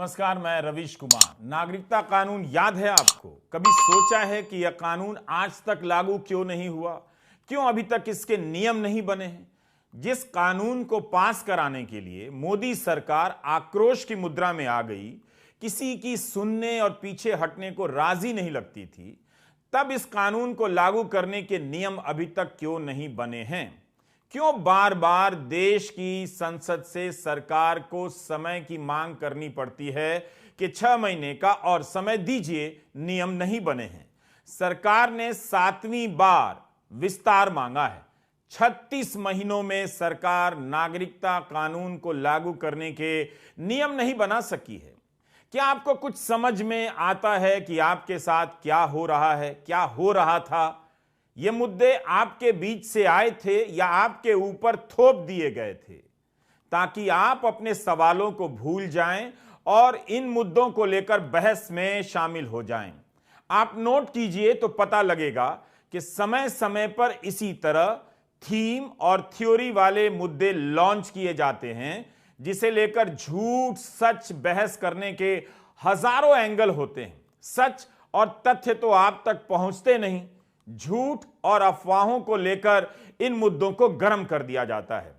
नमस्कार, मैं रवीश कुमार। नागरिकता कानून याद है आपको? कभी सोचा है कि यह कानून आज तक लागू क्यों नहीं हुआ? क्यों अभी तक इसके नियम नहीं बने हैं? जिस कानून को पास कराने के लिए मोदी सरकार आक्रोश की मुद्रा में आ गई, किसी की सुनने और पीछे हटने को राजी नहीं लगती थी, तब इस कानून को लागू करने के नियम अभी तक क्यों नहीं बने हैं? क्यों बार बार देश की संसद से सरकार को समय की मांग करनी पड़ती है कि 6 महीने का और समय दीजिए, नियम नहीं बने हैं? सरकार ने 7वीं बार विस्तार मांगा है। 36 महीनों में सरकार नागरिकता कानून को लागू करने के नियम नहीं बना सकी है। क्या आपको कुछ समझ में आता है कि आपके साथ क्या हो रहा है, क्या हो रहा था? ये मुद्दे आपके बीच से आए थे या आपके ऊपर थोप दिए गए थे ताकि आप अपने सवालों को भूल जाएं और इन मुद्दों को लेकर बहस में शामिल हो जाएं? आप नोट कीजिए तो पता लगेगा कि समय समय पर इसी तरह थीम और थ्योरी वाले मुद्दे लॉन्च किए जाते हैं, जिसे लेकर झूठ सच बहस करने के हजारों एंगल होते हैं। सच और तथ्य तो आप तक पहुंचते नहीं, झूठ और अफवाहों को लेकर इन मुद्दों को गर्म कर दिया जाता है।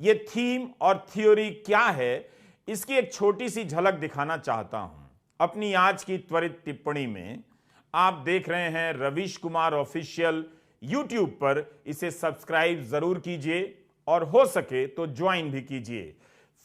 यह थीम और थ्योरी क्या है, इसकी एक छोटी सी झलक दिखाना चाहता हूं अपनी आज की त्वरित टिप्पणी में। आप देख रहे हैं रवीश कुमार ऑफिशियल यूट्यूब पर। इसे सब्सक्राइब जरूर कीजिए और हो सके तो ज्वाइन भी कीजिए।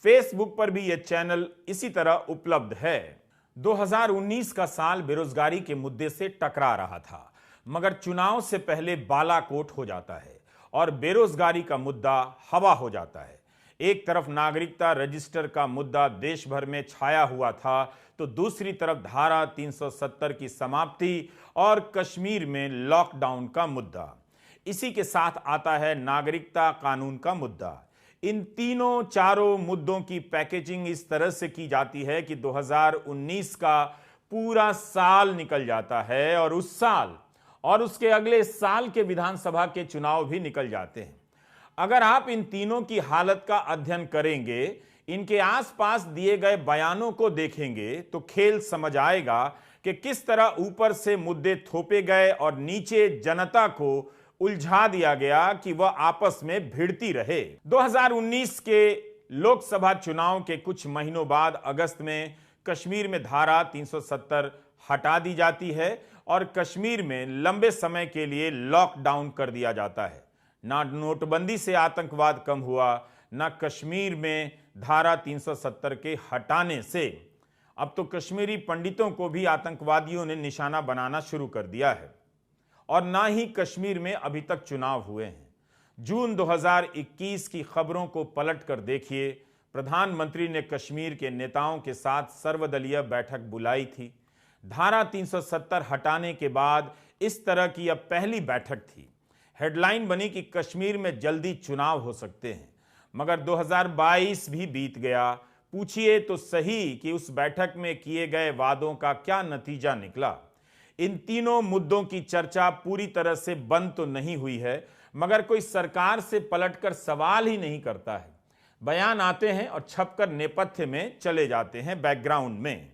फेसबुक पर भी यह चैनल इसी तरह उपलब्ध है। 2019 का साल बेरोजगारी के मुद्दे से टकरा रहा था, मगर चुनाव से पहले बालाकोट हो जाता है और बेरोजगारी का मुद्दा हवा हो जाता है। एक तरफ नागरिकता रजिस्टर का मुद्दा देश भर में छाया हुआ था, तो दूसरी तरफ धारा 370 की समाप्ति और कश्मीर में लॉकडाउन का मुद्दा। इसी के साथ आता है नागरिकता कानून का मुद्दा। इन तीनों चारों मुद्दों की पैकेजिंग इस तरह से की जाती है कि 2019 का पूरा साल निकल जाता है और उस साल और उसके अगले साल के विधानसभा के चुनाव भी निकल जाते हैं। अगर आप इन तीनों की हालत का अध्ययन करेंगे, इनके आसपास दिए गए बयानों को देखेंगे, तो खेल समझ आएगा कि किस तरह ऊपर से मुद्दे थोपे गए और नीचे जनता को उलझा दिया गया कि वह आपस में भिड़ती रहे। 2019 के लोकसभा चुनाव के कुछ महीनों बाद अगस्त में कश्मीर में धारा 370 हटा दी जाती है और कश्मीर में लंबे समय के लिए लॉकडाउन कर दिया जाता है। ना नोटबंदी से आतंकवाद कम हुआ, ना कश्मीर में धारा 370 के हटाने से। अब तो कश्मीरी पंडितों को भी आतंकवादियों ने निशाना बनाना शुरू कर दिया है। और ना ही कश्मीर में अभी तक चुनाव हुए हैं। जून 2021 की खबरों को पलट कर देखिए। प्रधानमंत्री ने कश्मीर के नेताओं के साथ सर्वदलीय बैठक बुलाई थी। धारा 370 हटाने के बाद इस तरह की यह पहली बैठक थी। हेडलाइन बनी कि कश्मीर में जल्दी चुनाव हो सकते हैं, मगर 2022 भी बीत गया। पूछिए तो सही कि उस बैठक में किए गए वादों का क्या नतीजा निकला। इन तीनों मुद्दों की चर्चा पूरी तरह से बंद तो नहीं हुई है, मगर कोई सरकार से पलटकर सवाल ही नहीं करता है। बयान आते हैं और छपकर नेपथ्य में चले जाते हैं, बैकग्राउंड में।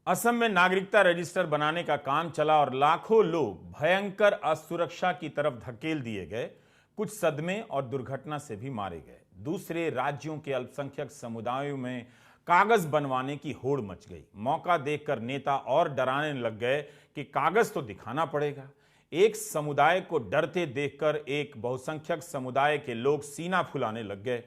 असम में नागरिकता रजिस्टर बनाने का काम चला और लाखों लोग भयंकर असुरक्षा की तरफ धकेल दिए गए। कुछ सदमे और दुर्घटना से भी मारे गए। दूसरे राज्यों के अल्पसंख्यक समुदायों में कागज बनवाने की होड़ मच गई। मौका देखकर नेता और डराने लग गए कि कागज तो दिखाना पड़ेगा। एक समुदाय को डरते देखकर एक बहुसंख्यक समुदाय के लोग सीना फुलाने लग गए।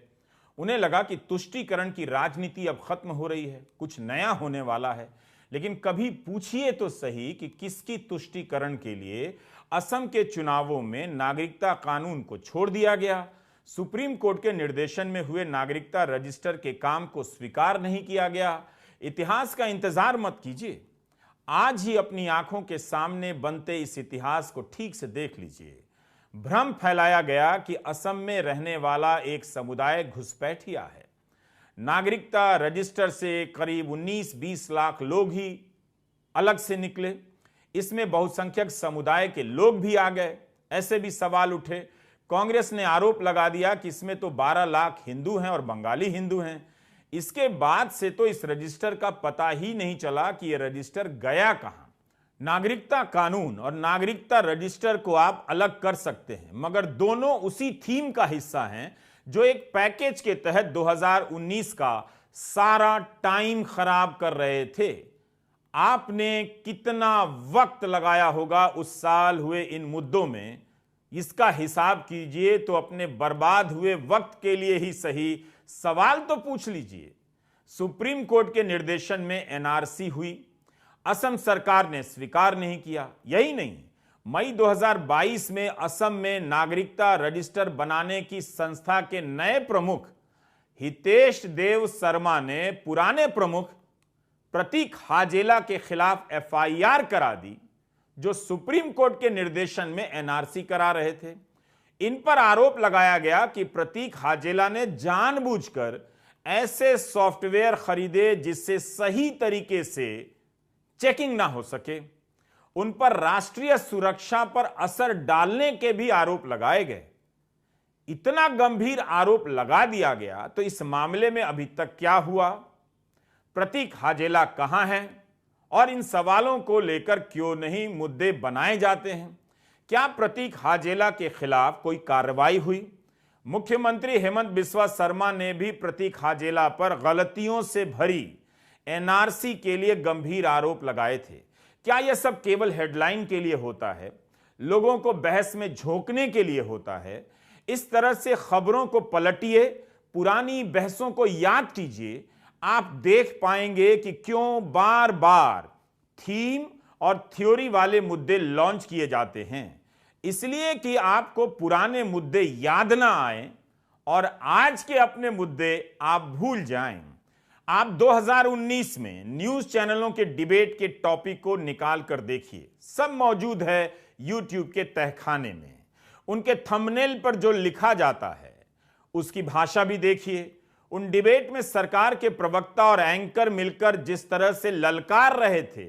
उन्हें लगा कि तुष्टीकरण की राजनीति अब खत्म हो रही है, कुछ नया होने वाला है। लेकिन कभी पूछिए तो सही कि किसकी तुष्टीकरण के लिए असम के चुनावों में नागरिकता कानून को छोड़ दिया गया? सुप्रीम कोर्ट के निर्देशन में हुए नागरिकता रजिस्टर के काम को स्वीकार नहीं किया गया? इतिहास का इंतजार मत कीजिए, आज ही अपनी आंखों के सामने बनते इस इतिहास को ठीक से देख लीजिए। भ्रम फैलाया गया कि असम में रहने वाला एक समुदाय घुसपैठिया है। नागरिकता रजिस्टर से करीब 19-20 लाख लोग ही अलग से निकले। इसमें बहुसंख्यक समुदाय के लोग भी आ गए। ऐसे भी सवाल उठे। कांग्रेस ने आरोप लगा दिया कि इसमें तो 12 लाख हिंदू हैं और बंगाली हिंदू हैं। इसके बाद से तो इस रजिस्टर का पता ही नहीं चला कि यह रजिस्टर गया कहां। नागरिकता कानून और नागरिकता रजिस्टर को आप अलग कर सकते हैं, मगर दोनों उसी थीम का हिस्सा हैं जो एक पैकेज के तहत 2019 का सारा टाइम खराब कर रहे थे। आपने कितना वक्त लगाया होगा उस साल हुए इन मुद्दों में, इसका हिसाब कीजिए तो अपने बर्बाद हुए वक्त के लिए ही सही सवाल तो पूछ लीजिए। सुप्रीम कोर्ट के निर्देशन में एनआरसी हुई, असम सरकार ने स्वीकार नहीं किया। यही नहीं, मई 2022 में असम में नागरिकता रजिस्टर बनाने की संस्था के नए प्रमुख हितेश देव शर्मा ने पुराने प्रमुख प्रतीक हाजेला के खिलाफ एफआईआर करा दी, जो सुप्रीम कोर्ट के निर्देशन में एनआरसी करा रहे थे। इन पर आरोप लगाया गया कि प्रतीक हाजेला ने जानबूझकर ऐसे सॉफ्टवेयर खरीदे जिससे सही तरीके से चेकिंग ना हो सके। उन पर राष्ट्रीय सुरक्षा पर असर डालने के भी आरोप लगाए गए। इतना गंभीर आरोप लगा दिया गया तो इस मामले में अभी तक क्या हुआ? प्रतीक हाजेला कहां है और इन सवालों को लेकर क्यों नहीं मुद्दे बनाए जाते हैं? क्या प्रतीक हाजेला के खिलाफ कोई कार्रवाई हुई? मुख्यमंत्री हेमंत बिस्वा शर्मा ने भी प्रतीक हाजेला पर गलतियों से भरी एनआरसी के लिए गंभीर आरोप लगाए थे। क्या यह सब केवल हेडलाइन के लिए होता है, लोगों को बहस में झोंकने के लिए होता है? इस तरह से खबरों को पलटिए, पुरानी बहसों को याद कीजिए, आप देख पाएंगे कि क्यों बार बार थीम और थ्योरी वाले मुद्दे लॉन्च किए जाते हैं। इसलिए कि आपको पुराने मुद्दे याद ना आए और आज के अपने मुद्दे आप भूल जाएं। आप 2019 में न्यूज चैनलों के डिबेट के टॉपिक को निकाल कर देखिए, सब मौजूद है यूट्यूब के तहखाने में। उनके थंबनेल पर जो लिखा जाता है उसकी भाषा भी देखिए। उन डिबेट में सरकार के प्रवक्ता और एंकर मिलकर जिस तरह से ललकार रहे थे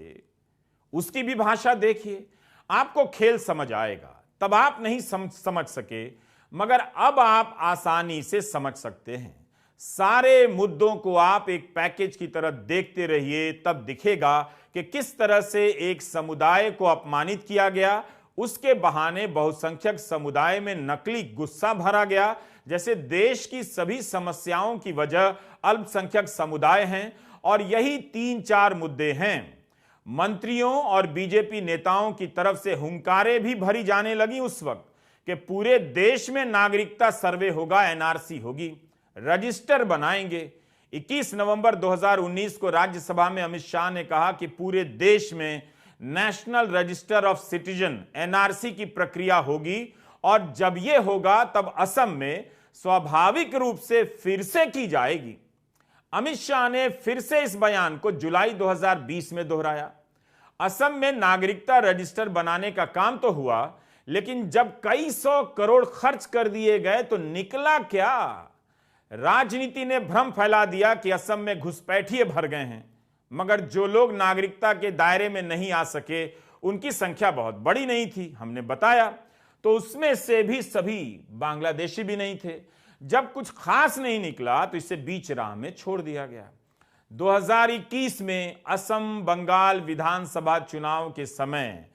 उसकी भी भाषा देखिए। आपको खेल समझ आएगा। तब आप नहीं समझ सके, मगर अब आप आसानी से समझ सकते हैं। सारे मुद्दों को आप एक पैकेज की तरह देखते रहिए, तब दिखेगा कि किस तरह से एक समुदाय को अपमानित किया गया, उसके बहाने बहुसंख्यक समुदाय में नकली गुस्सा भरा गया, जैसे देश की सभी समस्याओं की वजह अल्पसंख्यक समुदाय हैं। और यही 3-4 मुद्दे हैं। मंत्रियों और बीजेपी नेताओं की तरफ से हुंकारे भी भरी जाने लगी उस वक्त कि पूरे देश में नागरिकता सर्वे होगा, एनआरसी होगी, रजिस्टर बनाएंगे। 21 नवंबर 2019 को राज्यसभा में अमित शाह ने कहा कि पूरे देश में national register of citizen NRC की प्रक्रिया होगी और जब यह होगा तब असम में स्वाभाविक रूप से फिर से की जाएगी। अमित शाह ने फिर से इस बयान को जुलाई 2020 में दोहराया। असम में नागरिकता रजिस्टर बनाने का काम तो हुआ, लेकिन जब कई 100 करोड़ खर्च कर दिए गए तो निकला क्या? राजनीति ने भ्रम फैला दिया कि असम में घुसपैठिए भर गए हैं, मगर जो लोग नागरिकता के दायरे में नहीं आ सके उनकी संख्या बहुत बड़ी नहीं थी, हमने बताया। तो उसमें से भी सभी बांग्लादेशी भी नहीं थे। जब कुछ खास नहीं निकला तो इसे बीच राह में छोड़ दिया गया। 2021 में असम बंगाल विधानसभा चुनाव के समय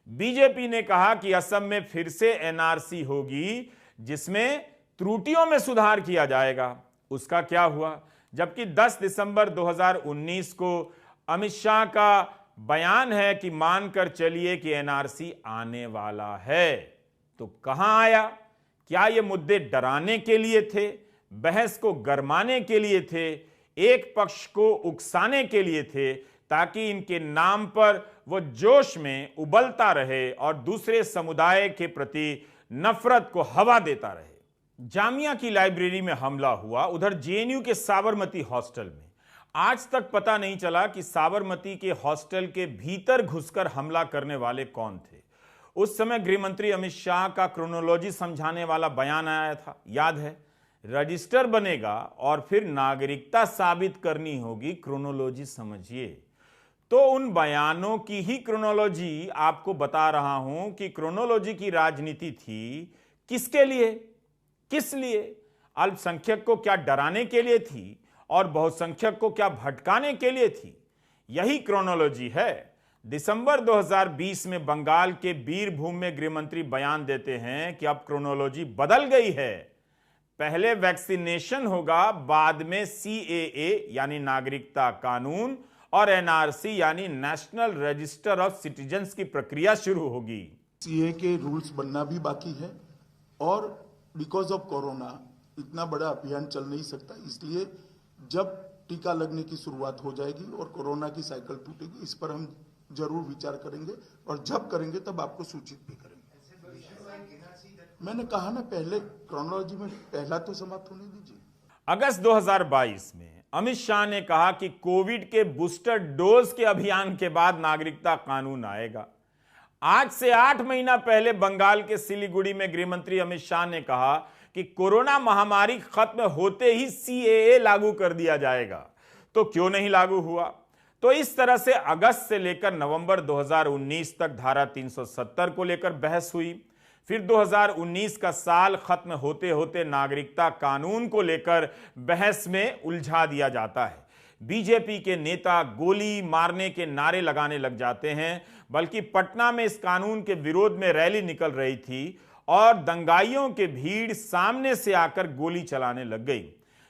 बीजेपी ने कहा कि असम में फिर से एनआरसी होगी जिसमें त्रुटियों में सुधार किया जाएगा। उसका क्या हुआ? जबकि 10 दिसंबर 2019 को अमित शाह का बयान है कि मानकर चलिए कि एनआरसी आने वाला है, तो कहां आया? क्या ये मुद्दे डराने के लिए थे, बहस को गरमाने के लिए थे, एक पक्ष को उकसाने के लिए थे, ताकि इनके नाम पर वो जोश में उबलता रहे और दूसरे समुदाय के प्रति नफरत को हवा देता रहे? जामिया की लाइब्रेरी में हमला हुआ, उधर जेएनयू के साबरमती हॉस्टल में आज तक पता नहीं चला कि साबरमती के हॉस्टल के भीतर घुसकर हमला करने वाले कौन थे। उस समय गृह मंत्री अमित शाह का क्रोनोलॉजी समझाने वाला बयान आया था, याद है? रजिस्टर बनेगा और फिर नागरिकता साबित करनी होगी, क्रोनोलॉजी समझिए। तो उन बयानों की ही क्रोनोलॉजी आपको बता रहा हूं कि क्रोनोलॉजी की राजनीति थी किसके लिए, किस लिए? अल्पसंख्यक को क्या डराने के लिए थी और बहुसंख्यक को क्या भटकाने के लिए थी? यही क्रोनोलॉजी है। दिसंबर 2020 में बंगाल के बीरभूम में गृहमंत्री बयान देते हैं कि अब क्रोनोलॉजी बदल गई है, पहले वैक्सीनेशन होगा, बाद में CAA यानी नागरिकता कानून और NRC यानी नेशनल रजिस्टर ऑफ सिटीजन्स की प्रक्रिया शुरू होगी। CAA के रूल्स बनना भी बाकी है और बिकॉज ऑफ कोरोना इतना बड़ा अभियान चल नहीं सकता, इसलिए जब टीका लगने की शुरुआत हो जाएगी और कोरोना की साइकिल टूटेगी, इस पर हम जरूर विचार करेंगे और जब करेंगे तब आपको सूचित भी करेंगे। मैंने कहा ना पहले, क्रोनोलॉजी में पहला तो समाप्त होने दीजिए। अगस्त 2022 में अमित शाह ने कहा कि कोविड के बूस्टर डोज के अभियान के बाद नागरिकता कानून आएगा। आज से 8 महीना पहले बंगाल के सिलीगुड़ी में गृहमंत्री अमित शाह ने कहा कि कोरोना महामारी खत्म होते ही CAA लागू कर दिया जाएगा। तो क्यों नहीं लागू हुआ? तो इस तरह से अगस्त से लेकर नवंबर 2019 तक धारा 370 को लेकर बहस हुई। फिर 2019 का साल खत्म होते होते नागरिकता कानून को लेकर बहस में उलझा दिया जाता है। बीजेपी के नेता गोली मारने के नारे लगाने लग जाते हैं, बल्कि पटना में इस कानून के विरोध में रैली निकल रही थी और दंगाइयों की भीड़ सामने से आकर गोली चलाने लग गई।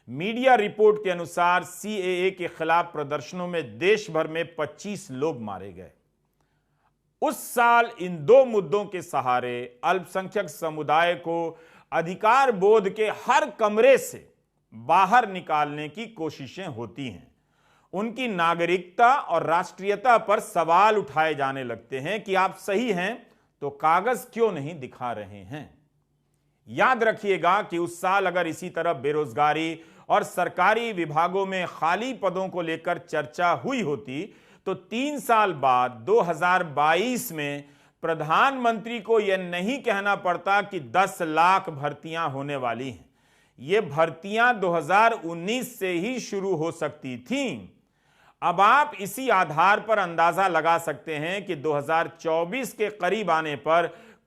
मीडिया रिपोर्ट के अनुसार CAA के खिलाफ प्रदर्शनों में देश भर में 25 लोग मारे गए। उस साल इन दो मुद्दों के सहारे अल्पसंख्यक समुदाय को अधिकार बोध के हर कमरे से बाहर निकालने की कोशिशें होती हैं। उनकी नागरिकता और राष्ट्रीयता पर सवाल उठाए जाने लगते हैं कि आप सही हैं तो कागज क्यों नहीं दिखा रहे हैं। याद रखिएगा कि उस साल अगर इसी तरह बेरोजगारी और सरकारी विभागों में खाली पदों को लेकर चर्चा हुई होती तो 3 साल बाद 2022 में प्रधानमंत्री को यह नहीं कहना पड़ता कि 10 लाख भर्तियां होने वाली हैं। ये भर्तियां 2019 से ही शुरू हो सकती थीं। अब आप इसी आधार पर अंदाजा लगा सकते हैं कि 2024 के करीब आने पर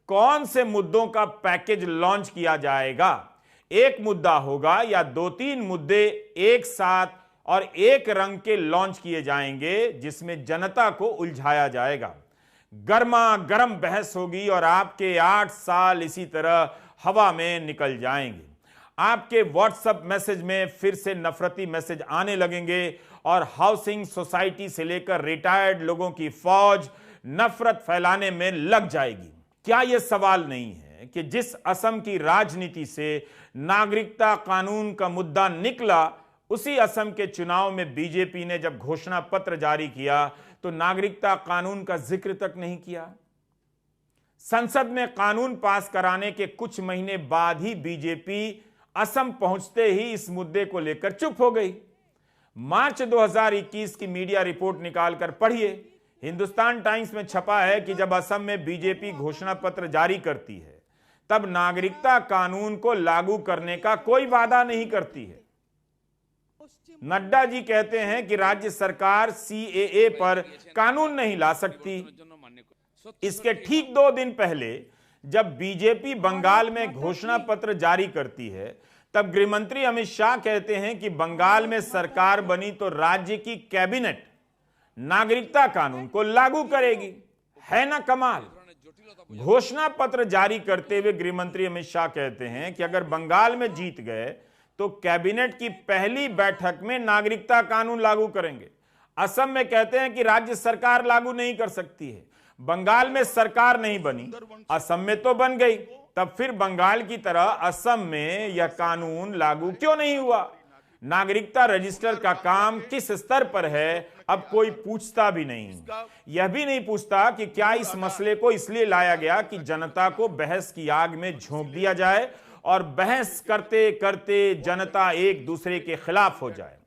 कौन से मुद्दों का पैकेज लॉन्च किया जाएगा। एक मुद्दा होगा या 2-3 मुद्दे एक साथ और एक रंग के लॉन्च किए जाएंगे जिसमें जनता को उलझाया जाएगा। गर्मा गर्म बहस होगी और आपके 8 साल इसी तरह हवा में निकल जाएंगे। आपके व्हाट्सएप मैसेज में फिर से नफरती मैसेज आने लगेंगे और हाउसिंग सोसाइटी से लेकर रिटायर्ड लोगों की फौज नफरत फैलाने में लग जाएगी। क्या यह सवाल नहीं है कि जिस असम की राजनीति से नागरिकता कानून का मुद्दा निकला, उसी असम के चुनाव में बीजेपी ने जब घोषणा पत्र जारी किया तो नागरिकता कानून का जिक्र तक नहीं किया। संसद में कानून पास कराने के कुछ महीने बाद ही बीजेपी असम पहुंचते ही इस मुद्दे को लेकर चुप हो गई। मार्च 2021 की मीडिया रिपोर्ट निकालकर पढ़िए। हिंदुस्तान टाइम्स में छपा है कि जब असम में बीजेपी घोषणा पत्र जारी करती है तब नागरिकता कानून को लागू करने का कोई वादा नहीं करती है। नड्डा जी कहते हैं कि राज्य सरकार CAA पर कानून नहीं ला सकती। इसके ठीक 2 दिन पहले जब बीजेपी बंगाल में घोषणा पत्र जारी करती है तब गृहमंत्री अमित शाह कहते हैं कि बंगाल में सरकार बनी तो राज्य की कैबिनेट नागरिकता कानून को लागू करेगी। है ना कमाल। घोषणा पत्र जारी करते हुए गृहमंत्री अमित शाह कहते हैं कि अगर बंगाल में जीत गए तो कैबिनेट की पहली बैठक में नागरिकता कानून लागू करेंगे। असम में कहते हैं कि राज्य सरकार लागू नहीं कर सकती है। बंगाल में सरकार नहीं बनी, असम में तो बन गई। तब फिर बंगाल की तरह असम में यह कानून लागू क्यों नहीं हुआ? नागरिकता रजिस्टर का काम किस स्तर पर है, अब कोई पूछता भी नहीं। यह भी नहीं पूछता कि क्या इस मसले को इसलिए लाया गया कि जनता को बहस की आग में झोंक दिया जाए और बहस करते करते जनता एक दूसरे के खिलाफ हो जाए।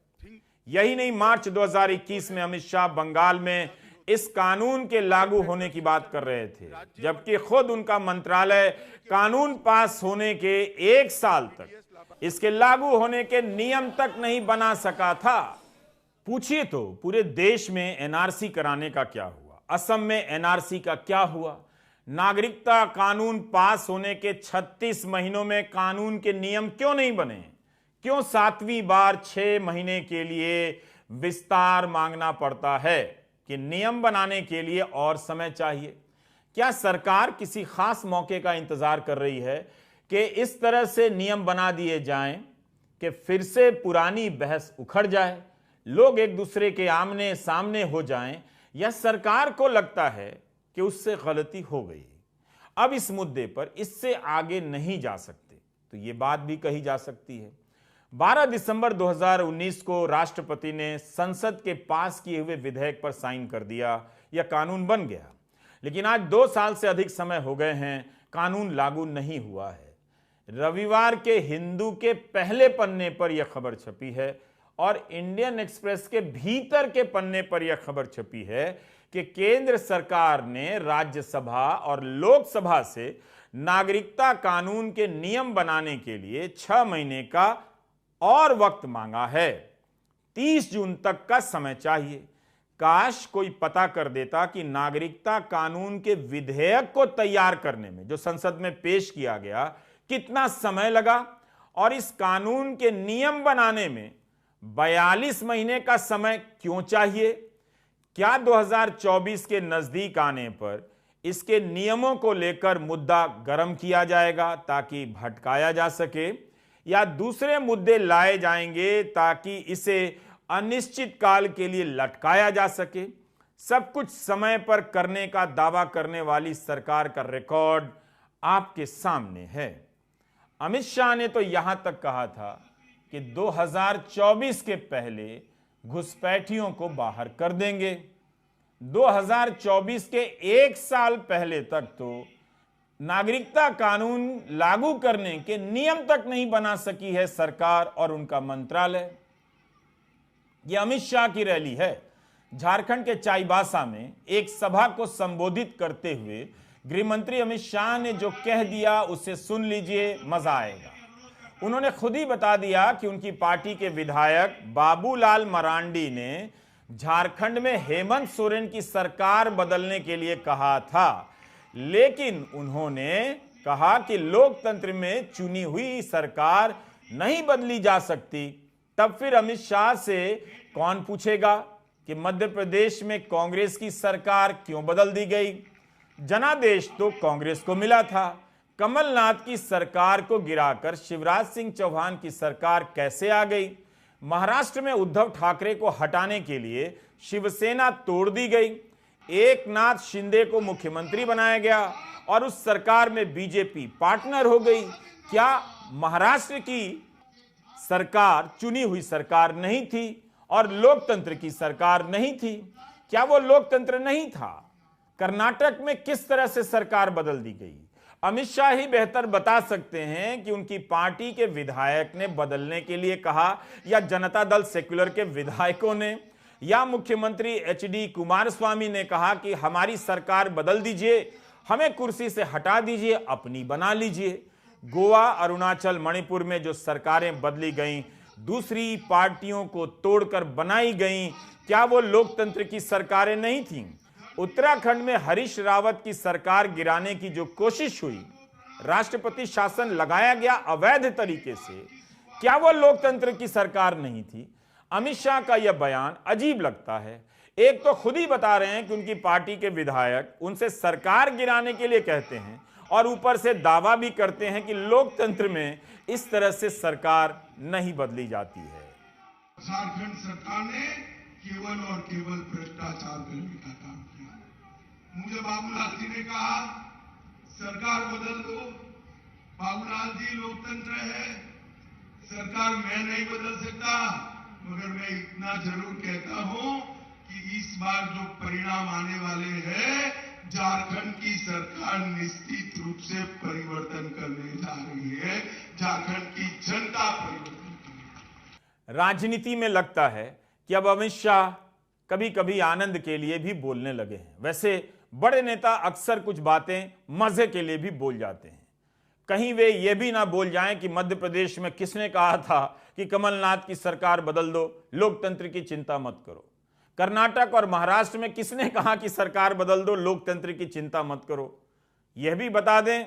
यही नहीं, मार्च 2021 में अमित शाह बंगाल में इस कानून के लागू होने की बात कर रहे थे, जबकि खुद उनका मंत्रालय कानून पास होने के 1 साल तक इसके लागू होने के नियम तक नहीं बना सका था। पूछिए तो पूरे देश में NRC कराने का क्या हुआ, असम में NRC का क्या हुआ? नागरिकता कानून पास होने के 36 महीनों में कानून के नियम क्यों नहीं बने? क्यों 7वीं बार 6 महीने के लिए विस्तार मांगना पड़ता है कि नियम बनाने के लिए और समय चाहिए? क्या सरकार किसी खास मौके का इंतजार कर रही है कि इस तरह से नियम बना दिए जाएं कि फिर से पुरानी बहस उखड़ जाए, लोग एक दूसरे के आमने सामने हो जाएं, या सरकार को लगता है कि उससे गलती हो गई, अब इस मुद्दे पर इससे आगे नहीं जा सकते? तो यह बात भी कही जा सकती है। 12 दिसंबर 2019 को राष्ट्रपति ने संसद के पास किए हुए विधेयक पर साइन कर दिया, यह कानून बन गया। लेकिन आज 2 साल से अधिक समय हो गए हैं, कानून लागू नहीं हुआ है। रविवार के हिंदू के पहले पन्ने पर यह खबर छपी है और इंडियन एक्सप्रेस के भीतर के पन्ने पर यह खबर छपी है कि केंद्र सरकार ने राज्यसभा और लोकसभा से नागरिकता कानून के नियम बनाने के लिए 6 महीने का और वक्त मांगा है। 30 जून तक का समय चाहिए। काश कोई पता कर देता कि नागरिकता कानून के विधेयक को तैयार करने में, जो संसद में पेश किया गया, कितना समय लगा और इस कानून के नियम बनाने में 42 महीने का समय क्यों चाहिए। क्या 2024 के नजदीक आने पर इसके नियमों को लेकर मुद्दा गर्म किया जाएगा ताकि भटकाया जा सके, या दूसरे मुद्दे लाए जाएंगे ताकि इसे अनिश्चित काल के लिए लटकाया जा सके? सब कुछ समय पर करने का दावा करने वाली सरकार का रिकॉर्ड आपके सामने है। अमित शाह ने तो यहां तक कहा था कि 2024 के पहले घुसपैठियों को बाहर कर देंगे। 2024 के 1 साल पहले तक तो नागरिकता कानून लागू करने के नियम तक नहीं बना सकी है सरकार और उनका मंत्रालय। यह अमित शाह की रैली है। झारखंड के चाईबासा में एक सभा को संबोधित करते हुए गृहमंत्री अमित शाह ने जो कह दिया उसे सुन लीजिए, मजा आएगा। उन्होंने खुद ही बता दिया कि उनकी पार्टी के विधायक बाबूलाल मरांडी ने झारखंड में हेमंत सोरेन की सरकार बदलने के लिए कहा था, लेकिन उन्होंने कहा कि लोकतंत्र में चुनी हुई सरकार नहीं बदली जा सकती। तब फिर अमित शाह से कौन पूछेगा कि मध्य प्रदेश में कांग्रेस की सरकार क्यों बदल दी गई? जनादेश तो कांग्रेस को मिला था। कमलनाथ की सरकार को गिराकर शिवराज सिंह चौहान की सरकार कैसे आ गई? महाराष्ट्र में उद्धव ठाकरे को हटाने के लिए शिवसेना तोड़ दी गई। एकनाथ शिंदे को मुख्यमंत्री बनाया गया और उस सरकार में बीजेपी पार्टनर हो गई। क्या महाराष्ट्र की सरकार चुनी हुई सरकार नहीं थी और लोकतंत्र की सरकार नहीं थी? क्या वो लोकतंत्र नहीं था? कर्नाटक में किस तरह से सरकार बदल दी गई? अमित शाह ही बेहतर बता सकते हैं कि उनकी पार्टी के विधायक ने बदलने के लिए कहा, या जनता दल सेक्युलर के विधायकों ने, या मुख्यमंत्री एचडी कुमारस्वामी ने कहा कि हमारी सरकार बदल दीजिए, हमें कुर्सी से हटा दीजिए, अपनी बना लीजिए। गोवा, अरुणाचल, मणिपुर में जो सरकारें बदली गईं, दूसरी पार्टियों को तोड़कर बनाई गईं, क्या वो लोकतंत्र की सरकारें नहीं थीं? उत्तराखंड में हरीश रावत की सरकार गिराने की जो कोशिश हुई, राष्ट्रपति शासन लगाया गया अवैध तरीके से, क्या वो लोकतंत्र की सरकार नहीं थी? अमित शाह का यह बयान अजीब लगता है। एक तो खुद ही बता रहे हैं कि उनकी पार्टी के विधायक उनसे सरकार गिराने के लिए कहते हैं और ऊपर से दावा भी करते हैं कि लोकतंत्र में इस तरह से सरकार नहीं बदली जाती है। झारखंड सरकार ने केवल और केवल भ्रष्टाचार करने का काम किया। मुझे बाबूलाल जी ने कहा सरकार बदल दो। बाबूलाल जी, लोकतंत्र है, सरकार मैं नहीं बदल सकता, मगर मैं इतना जरूर कहता हूं कि इस बार जो परिणाम आने वाले हैं, झारखंड की सरकार निश्चित रूप से परिवर्तन करने जा रही है। झारखंड की जनता परिवर्तन करेगी। राजनीति में लगता है कि अब अमित शाह कभी कभी आनंद के लिए भी बोलने लगे हैं। वैसे बड़े नेता अक्सर कुछ बातें मजे के लिए भी बोल जाते हैं। कहीं वे ये भी ना बोल जाएं कि मध्य प्रदेश में किसने कहा था कि कमलनाथ की सरकार बदल दो, लोकतंत्र की चिंता मत करो। कर्नाटक और महाराष्ट्र में किसने कहा कि सरकार बदल दो, लोकतंत्र की चिंता मत करो। यह भी बता दें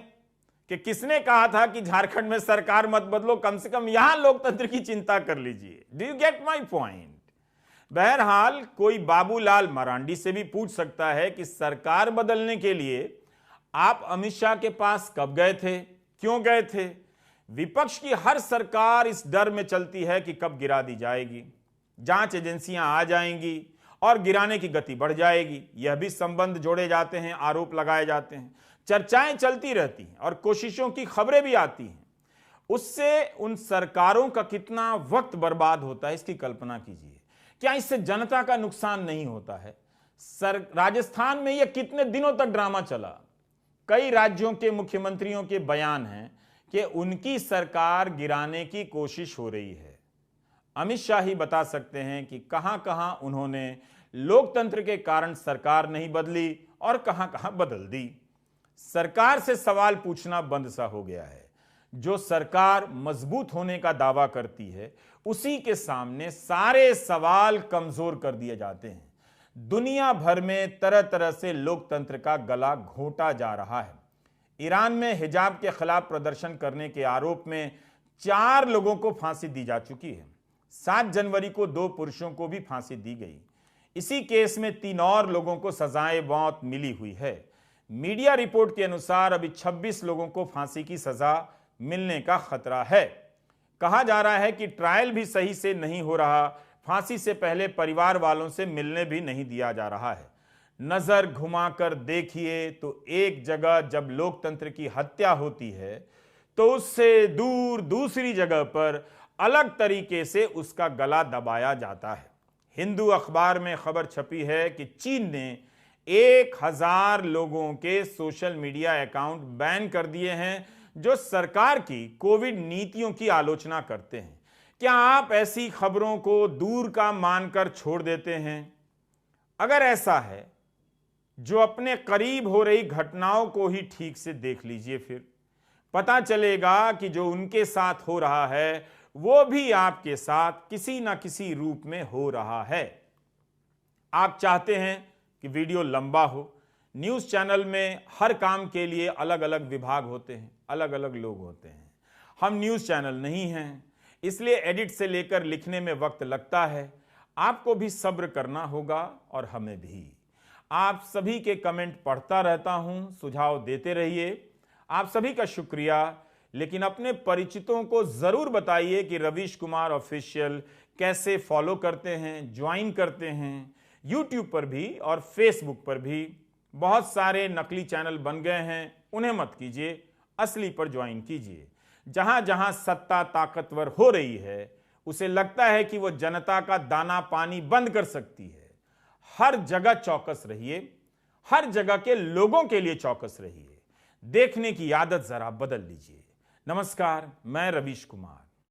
कि किसने कहा था कि झारखंड में सरकार मत बदलो, कम से कम यहां लोकतंत्र की चिंता कर लीजिए। Do you get my point? बहरहाल कोई बाबूलाल मरांडी से भी पूछ सकता है कि सरकार बदलने के लिए आप अमित शाह के पास कब गए थे, क्यों गए थे? विपक्ष की हर सरकार इस डर में चलती है कि कब गिरा दी जाएगी, जांच एजेंसियां आ जाएंगी और गिराने की गति बढ़ जाएगी। यह भी संबंध जोड़े जाते हैं, आरोप लगाए जाते हैं, चर्चाएं चलती रहती हैं और कोशिशों की खबरें भी आती हैं। उससे उन सरकारों का कितना वक्त बर्बाद होता है, इसकी कल्पना कीजिए। क्या इससे जनता का नुकसान नहीं होता है? राजस्थान में यह कितने दिनों तक ड्रामा चला। कई राज्यों के मुख्यमंत्रियों के बयान हैं कि उनकी सरकार गिराने की कोशिश हो रही है। अमित शाह ही बता सकते हैं कि कहां कहां उन्होंने लोकतंत्र के कारण सरकार नहीं बदली और कहां कहां बदल दी। सरकार से सवाल पूछना बंद सा हो गया है। जो सरकार मजबूत होने का दावा करती है, उसी के सामने सारे सवाल कमजोर कर दिए जाते हैं। दुनिया भर में तरह तरह से लोकतंत्र का गला घोंटा जा रहा है। ईरान में हिजाब के खिलाफ प्रदर्शन करने के आरोप में 4 लोगों को फांसी दी जा चुकी है। 7 जनवरी को 2 पुरुषों को भी फांसी दी गई। इसी केस में 3 और लोगों को सजाए मौत मिली हुई है। मीडिया रिपोर्ट के अनुसार अभी 26 लोगों को फांसी की सजा मिलने का खतरा है। कहा जा रहा है कि ट्रायल भी सही से नहीं हो रहा, फांसी से पहले परिवार वालों से मिलने भी नहीं दिया जा रहा है। नजर घुमाकर देखिए तो एक जगह जब लोकतंत्र की हत्या होती है तो उससे दूर दूसरी जगह पर अलग तरीके से उसका गला दबाया जाता है। हिंदू अखबार में खबर छपी है कि चीन ने 1000 लोगों के सोशल मीडिया अकाउंट बैन कर दिए हैं जो सरकार की कोविड नीतियों की आलोचना करते हैं। क्या आप ऐसी खबरों को दूर का मानकर छोड़ देते हैं? अगर ऐसा है, जो अपने करीब हो रही घटनाओं को ही ठीक से देख लीजिए, फिर पता चलेगा कि जो उनके साथ हो रहा है वो भी आपके साथ किसी ना किसी रूप में हो रहा है। आप चाहते हैं कि वीडियो लंबा हो। न्यूज़ चैनल में हर काम के लिए अलग अलग विभाग होते हैं, अलग अलग लोग होते हैं। हम न्यूज़ चैनल नहीं हैं, इसलिए एडिट से लेकर लिखने में वक्त लगता है। आपको भी सब्र करना होगा और हमें भी। आप सभी के कमेंट पढ़ता रहता हूं, सुझाव देते रहिए। आप सभी का शुक्रिया। लेकिन अपने परिचितों को जरूर बताइए कि रवीश कुमार ऑफिशियल कैसे फॉलो करते हैं, ज्वाइन करते हैं। यूट्यूब पर भी और फेसबुक पर भी बहुत सारे नकली चैनल बन गए हैं, उन्हें मत कीजिए, असली पर ज्वाइन कीजिए। जहां जहां सत्ता ताकतवर हो रही है, उसे लगता है कि वह जनता का दाना पानी बंद कर सकती है। हर जगह चौकस रहिए, हर जगह के लोगों के लिए चौकस रहिए। देखने की आदत जरा बदल लीजिए। नमस्कार, मैं रवीश कुमार।